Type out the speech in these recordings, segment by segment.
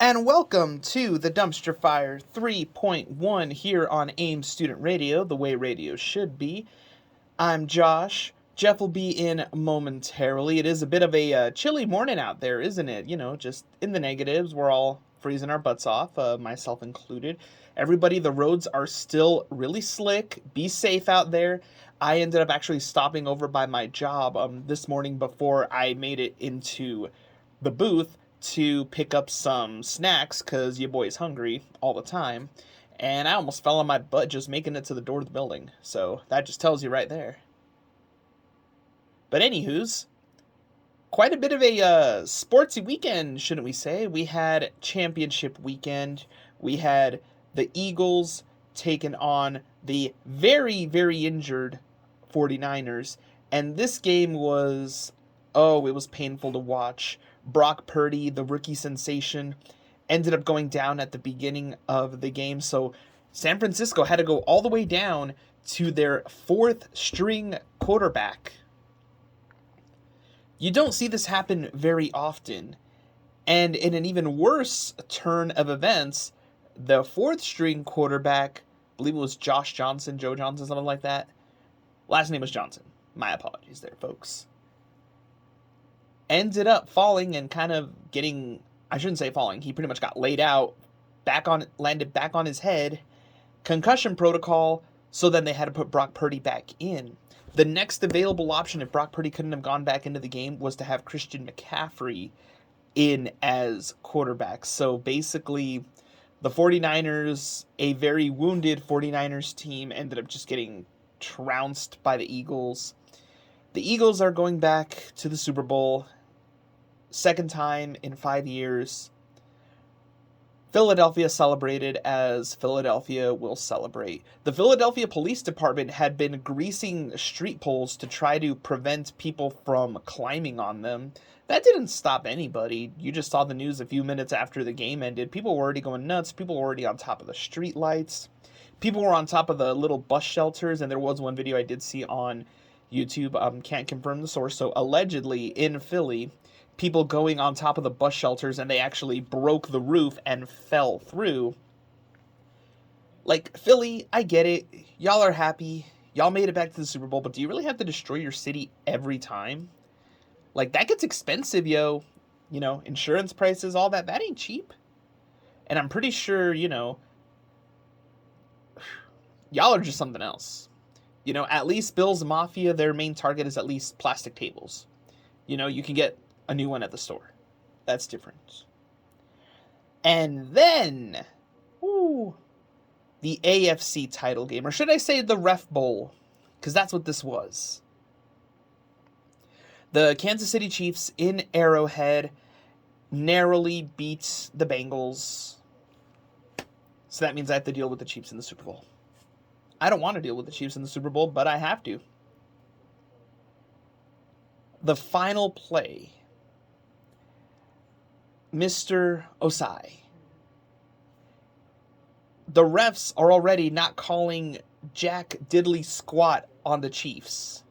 And welcome to the Dumpster Fire 3.1 here on AIM Student Radio, the way radio should be. I'm Josh. Jeff will be in momentarily. It is a bit of a chilly morning out there, isn't it? You know, just in the negatives. We're all freezing our butts off, myself included. Everybody, the roads are still really slick. Be safe out there. I ended up actually stopping over by my job this morning before I made it into the booth to pick up some snacks because your boy's hungry all the time. And I almost fell on my butt just making it to the door of the building. So that just tells you right there. But anywho's, quite a bit of a sportsy weekend, shouldn't we say? We had championship weekend. We had the Eagles taking on the very, very injured 49ers. And this game was, it was painful to watch. Brock Purdy, the rookie sensation, ended up going down at the beginning of the game. So San Francisco had to go all the way down to their fourth string quarterback. You don't see this happen very often. And in an even worse turn of events, the fourth string quarterback, I believe it was Joe Johnson, something like that. Last name was Johnson. My apologies there, folks. Ended up falling and kind of getting, I shouldn't say falling, he pretty much got laid out, landed back on his head, concussion protocol, so then they had to put Brock Purdy back in. The next available option, if Brock Purdy couldn't have gone back into the game, was to have Christian McCaffrey in as quarterback. So basically, the 49ers, a very wounded 49ers team, ended up just getting trounced by the Eagles. The Eagles are going back to the Super Bowl, second time in 5 years. Philadelphia celebrated as Philadelphia will celebrate. The Philadelphia Police Department had been greasing street poles to try to prevent people from climbing on them. That didn't stop anybody. You just saw the news a few minutes after the game ended. People were already going nuts. People were already on top of the street lights. People were on top of the little bus shelters, and there was one video I did see on YouTube. Can't confirm the source. So allegedly in Philly, people going on top of the bus shelters, and they actually broke the roof and fell through. Like, Philly, I get it. Y'all are happy. Y'all made it back to the Super Bowl, but do you really have to destroy your city every time? Like, that gets expensive, yo. You know, insurance prices, all that. That ain't cheap. And I'm pretty sure, y'all are just something else. At least Bill's Mafia, their main target is at least plastic tables. You can get a new one at the store. That's different. And then, the AFC title game, or should I say the Ref Bowl, because that's what this was. The Kansas City Chiefs in Arrowhead narrowly beat the Bengals. So that means I have to deal with the Chiefs in the Super Bowl. I don't want to deal with the Chiefs in the Super Bowl, but I have to. The final play, Mr. Osai. The refs are already not calling jack diddly squat on the Chiefs.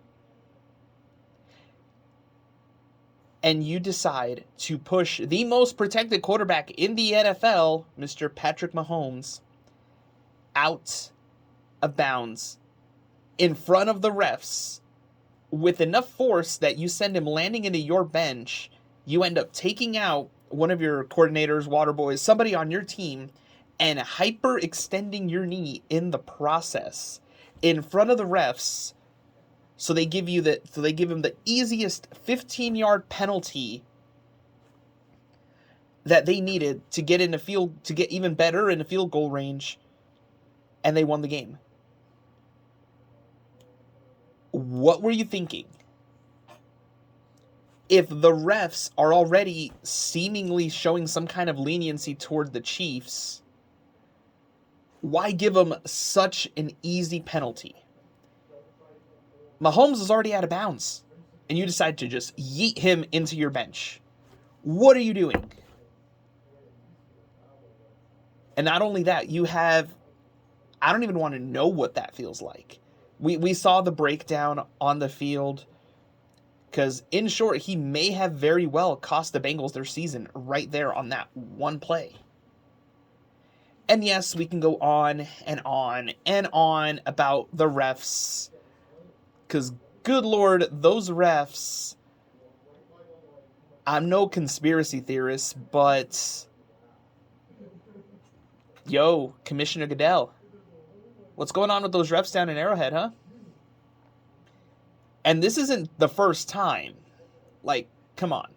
And you decide to push the most protected quarterback in the NFL, Mr. Patrick Mahomes, out of bounds in front of the refs with enough force that you send him landing into your bench. You end up taking out one of your coordinators, water boys, somebody on your team, and hyperextending your knee in the process in front of the refs. So they give him the easiest 15-yard penalty that they needed to get even better in the field goal range, and they won the game. What were you thinking? If the refs are already seemingly showing some kind of leniency toward the Chiefs, why give them such an easy penalty? Mahomes is already out of bounds, and you decide to just yeet him into your bench. What are you doing? And not only that, I don't even want to know what that feels like. We saw the breakdown on the field, Because, in short, he may have very well cost the Bengals their season right there on that one play. And yes, we can go on and on and on about the refs. Because, good Lord, those refs... I'm no conspiracy theorist, but... Yo, Commissioner Goodell. What's going on with those refs down in Arrowhead, huh? And this isn't the first time. Like, come on.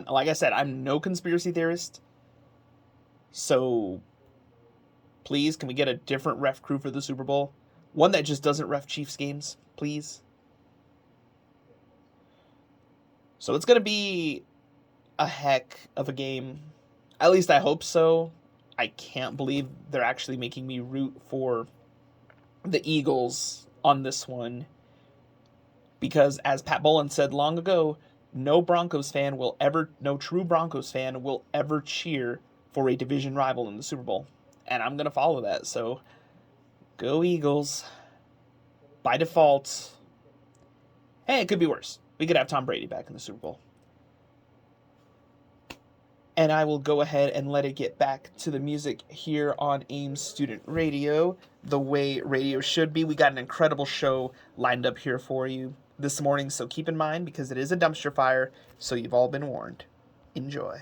Like I said, I'm no conspiracy theorist. So, please, can we get a different ref crew for the Super Bowl? One that just doesn't ref Chiefs games, please. So it's going to be a heck of a game. At least I hope so. I can't believe they're actually making me root for the Eagles on this one. Because as Pat Bowlen said long ago, no true Broncos fan will ever cheer for a division rival in the Super Bowl. And I'm going to follow that. So, go Eagles. By default. Hey, it could be worse. We could have Tom Brady back in the Super Bowl. And I will go ahead and let it get back to the music here on Ames Student Radio, the way radio should be. We got an incredible show lined up here for you this morning, so keep in mind, because it is a dumpster fire, so you've all been warned. Enjoy.